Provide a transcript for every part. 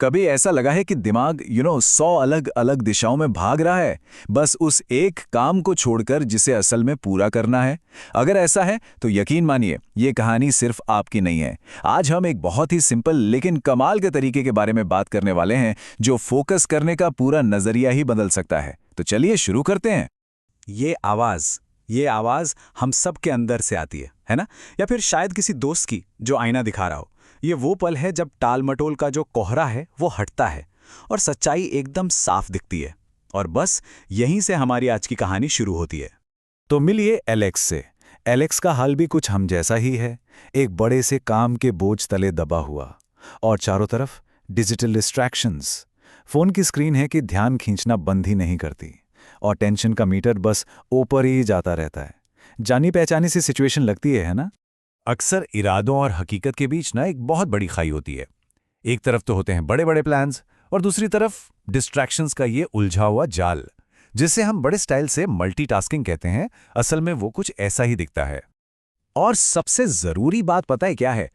कभी ऐसा लगा है कि दिमाग 100 अलग अलग दिशाओं में भाग रहा है, बस उस एक काम को छोड़कर जिसे असल में पूरा करना है? अगर ऐसा है तो यकीन मानिए ये कहानी सिर्फ आपकी नहीं है। आज हम एक बहुत ही सिंपल लेकिन कमाल के तरीके के बारे में बात करने वाले हैं जो फोकस करने का पूरा नजरिया ही बदल सकता है। तो चलिए शुरू करते हैं। ये आवाज हम सब के अंदर से आती है ना? या फिर शायद किसी दोस्त की जो आईना दिखा रहा हो। ये वो पल है जब टाल-मटोल का जो कोहरा है वो हटता है और सच्चाई एकदम साफ दिखती है। और बस यहीं से हमारी आज की कहानी शुरू होती है। तो मिलिए एलेक्स से। एलेक्स का हाल भी कुछ हम जैसा ही है, एक बड़े से काम के बोझ तले दबा हुआ और चारों तरफ डिजिटल डिस्ट्रैक्शंस। फोन की स्क्रीन है कि ध्यान खींचना बंद ही नहीं करती और टेंशन का मीटर बस ऊपर ही जाता रहता है। जानी पहचानी सी सिचुएशन लगती है ना? अक्सर इरादों और हकीकत के बीच ना एक बहुत बड़ी खाई होती है। एक तरफ तो होते हैं बड़े बड़े प्लान्स और दूसरी तरफ डिस्ट्रैक्शंस का ये उलझा हुआ जाल, जिसे हम बड़े स्टाइल से मल्टीटास्किंग कहते हैं। असल में वो कुछ ऐसा ही दिखता है। और सबसे जरूरी बात पता है क्या है?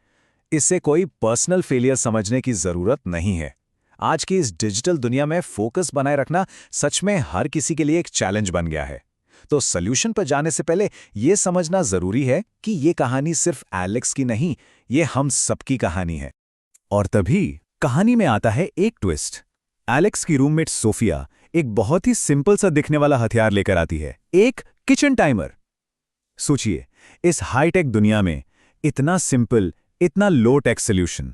इससे कोई पर्सनल फेलियर समझने की जरूरत नहीं है। आज की इस डिजिटल दुनिया में फोकस बनाए रखना सच में हर किसी के लिए एक चैलेंज बन गया है। तो सॉल्यूशन पर जाने से पहले यह समझना जरूरी है कि यह कहानी सिर्फ एलेक्स की नहीं, ये हम सबकी कहानी है। और तभी कहानी में आता है एक ट्विस्ट। एलेक्स की रूममेट सोफिया एक बहुत ही सिंपल सा दिखने वाला हथियार लेकर आती है, एक किचन टाइमर। सोचिए, इस हाईटेक दुनिया में इतना सिंपल, इतना लो टेक सॉल्यूशन।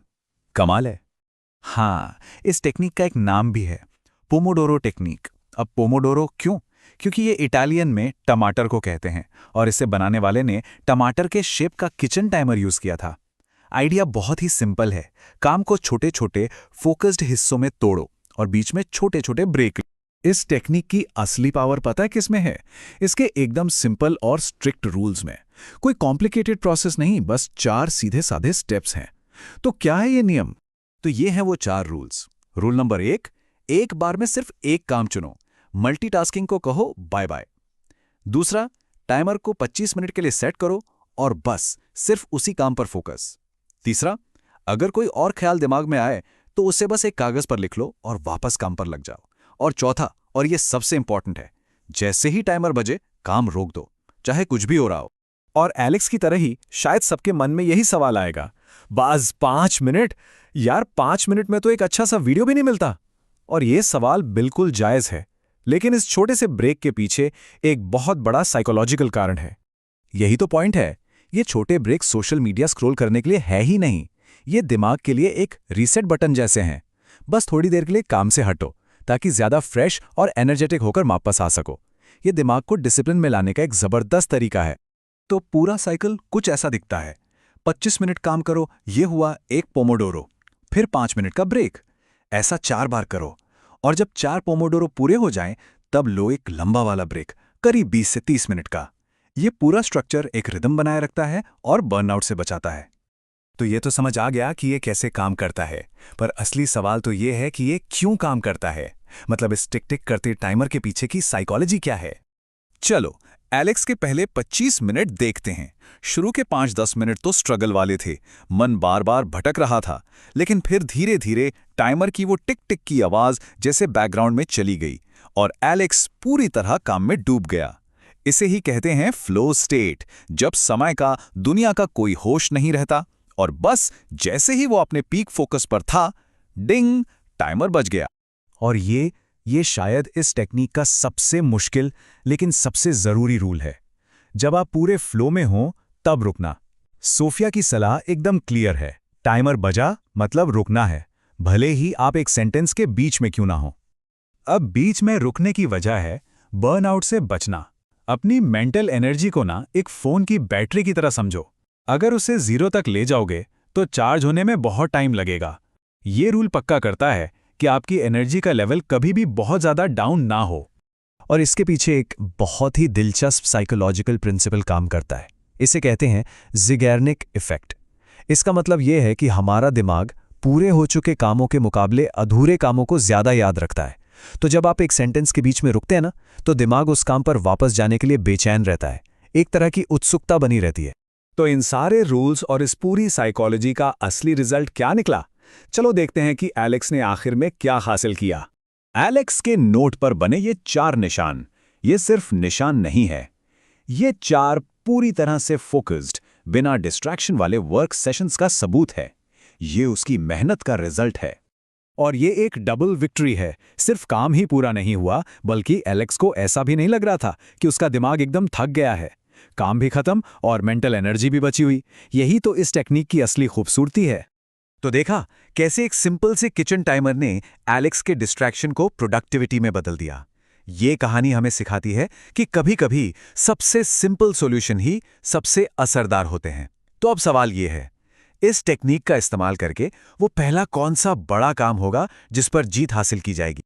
कमाल है। हाँ, इस टेक्निक का एक नाम भी है, पोमोडोरो टेक्निक। अब पोमोडोरो क्यों? क्योंकि ये इटालियन में टमाटर को कहते हैं और इसे बनाने वाले ने टमाटर के शेप का किचन टाइमर यूज किया था। आइडिया बहुत ही सिंपल है। काम को छोटे छोटे फोकस्ड हिस्सों में तोड़ो और बीच में छोटे छोटे ब्रेक। इस टेक्निक की असली पावर पता है किसमें है? इसके एकदम सिंपल और स्ट्रिक्ट रूल्स में। कोई कॉम्प्लिकेटेड प्रोसेस नहीं, बस 4 सीधे साधे स्टेप्स हैं। तो क्या है ये नियम? तो ये हैं वो 4 रूल्स। रूल नंबर 1, एक बार में सिर्फ एक काम चुनो, मल्टीटास्किंग को कहो बाय बाय। दूसरा, टाइमर को 25 मिनट के लिए सेट करो और बस सिर्फ उसी काम पर फोकस। तीसरा, अगर कोई और ख्याल दिमाग में आए तो उसे बस एक कागज पर लिख लो और वापस काम पर लग जाओ। और चौथा, और ये सबसे इंपॉर्टेंट है, जैसे ही टाइमर बजे काम रोक दो, चाहे कुछ भी हो रहा हो। और एलेक्स की तरह ही शायद सबके मन में यही सवाल आएगा, बस 5 मिनट? यार 5 मिनट में तो एक अच्छा सा वीडियो भी नहीं मिलता। और ये सवाल बिल्कुल जायज है, लेकिन इस छोटे से ब्रेक के पीछे एक बहुत बड़ा साइकोलॉजिकल कारण है। यही तो पॉइंट है। ये छोटे ब्रेक सोशल मीडिया स्क्रॉल करने के लिए है ही नहीं, ये दिमाग के लिए एक रीसेट बटन जैसे हैं। बस थोड़ी देर के लिए काम से हटो ताकि ज्यादा फ्रेश और एनर्जेटिक होकर वापस आ सको। ये दिमाग को डिसिप्लिन में लाने का एक जबरदस्त तरीका है। तो पूरा साइकिल कुछ ऐसा दिखता है। 25 मिनट काम करो, ये हुआ एक पोमोडोरो। फिर 5 मिनट का ब्रेक। ऐसा 4 बार करो और जब 4 पोमोडोरो पूरे हो जाएं, तब लो एक लंबा वाला ब्रेक, करीब 20 से 30 मिनट का। ये पूरा स्ट्रक्चर एक रिदम बनाए रखता है और बर्नआउट से बचाता है। तो ये तो समझ आ गया कि ये कैसे काम करता है, पर असली सवाल तो ये है कि ये क्यों काम करता है। मतलब इस टिक टिक करते टाइमर के पीछे की साइकोलॉजी क्या है। चलो एलेक्स के पहले 25 मिनट देखते हैं। शुरू के 5-10 मिनट तो स्ट्रगल वाले थे, मन बार बार भटक रहा था, लेकिन फिर धीरे धीरे टाइमर की वो टिक टिक की आवाज जैसे बैकग्राउंड में चली गई और एलेक्स पूरी तरह काम में डूब गया। इसे ही कहते हैं फ्लो स्टेट, जब समय का, दुनिया का कोई होश नहीं रहता और बस जैसे ही वो अपने पीक फोकस पर था, डिंग, टाइमर बज गया। और ये शायद इस टेक्निक का सबसे मुश्किल लेकिन सबसे जरूरी रूल है। जब आप पूरे फ्लो में हो तब रुकना। सोफिया की सलाह एकदम क्लियर है, टाइमर बजा मतलब रुकना है, भले ही आप एक सेंटेंस के बीच में क्यों ना हो। अब बीच में रुकने की वजह है बर्नआउट से बचना। अपनी मेंटल एनर्जी को ना एक फोन की बैटरी की तरह समझो। अगर उसे 0 तक ले जाओगे तो चार्ज होने में बहुत टाइम लगेगा। ये रूल पक्का करता है कि आपकी एनर्जी का लेवल कभी भी बहुत ज़्यादा डाउन ना हो। और इसके पीछे एक बहुत ही दिलचस्प साइकोलॉजिकल प्रिंसिपल काम करता है। इसे कहते हैं ज़िगैर्निक इफेक्ट। इसका मतलब यह है कि हमारा दिमाग पूरे हो चुके कामों के मुकाबले अधूरे कामों को ज़्यादा याद रखता है। तो जब आप एक सेंटेंस के बीच में रुकते हैं ना, तो दिमाग उस काम पर वापस जाने के लिए बेचैन रहता है, एक तरह की उत्सुकता बनी रहती है। तो इन सारे रूल्स और इस पूरी साइकोलॉजी का असली रिजल्ट क्या निकला? चलो देखते हैं कि एलेक्स ने आखिर में क्या हासिल किया। एलेक्स के नोट पर बने ये 4 निशान, ये सिर्फ निशान नहीं है। ये 4 पूरी तरह से फोकस्ड, बिना डिस्ट्रैक्शन वाले वर्क सेशंस का सबूत है। ये उसकी मेहनत का रिजल्ट है। और ये एक डबल विक्ट्री है। सिर्फ काम ही पूरा नहीं हुआ, बल्कि एलेक्स को ऐसा भी नहीं लग रहा था कि उसका दिमाग एकदम थक गया है। काम भी खत्म और मेंटल एनर्जी भी बची हुई। यही तो इस टेक्निक की असली खूबसूरती है। तो देखा कैसे एक सिंपल से किचन टाइमर ने एलेक्स के डिस्ट्रैक्शन को प्रोडक्टिविटी में बदल दिया। ये कहानी हमें सिखाती है कि कभी-कभी सबसे सिंपल सॉल्यूशन ही सबसे असरदार होते हैं। तो अब सवाल ये है, इस टेक्निक का इस्तेमाल करके वो पहला कौन सा बड़ा काम होगा जिस पर जीत हासिल की जाएगी?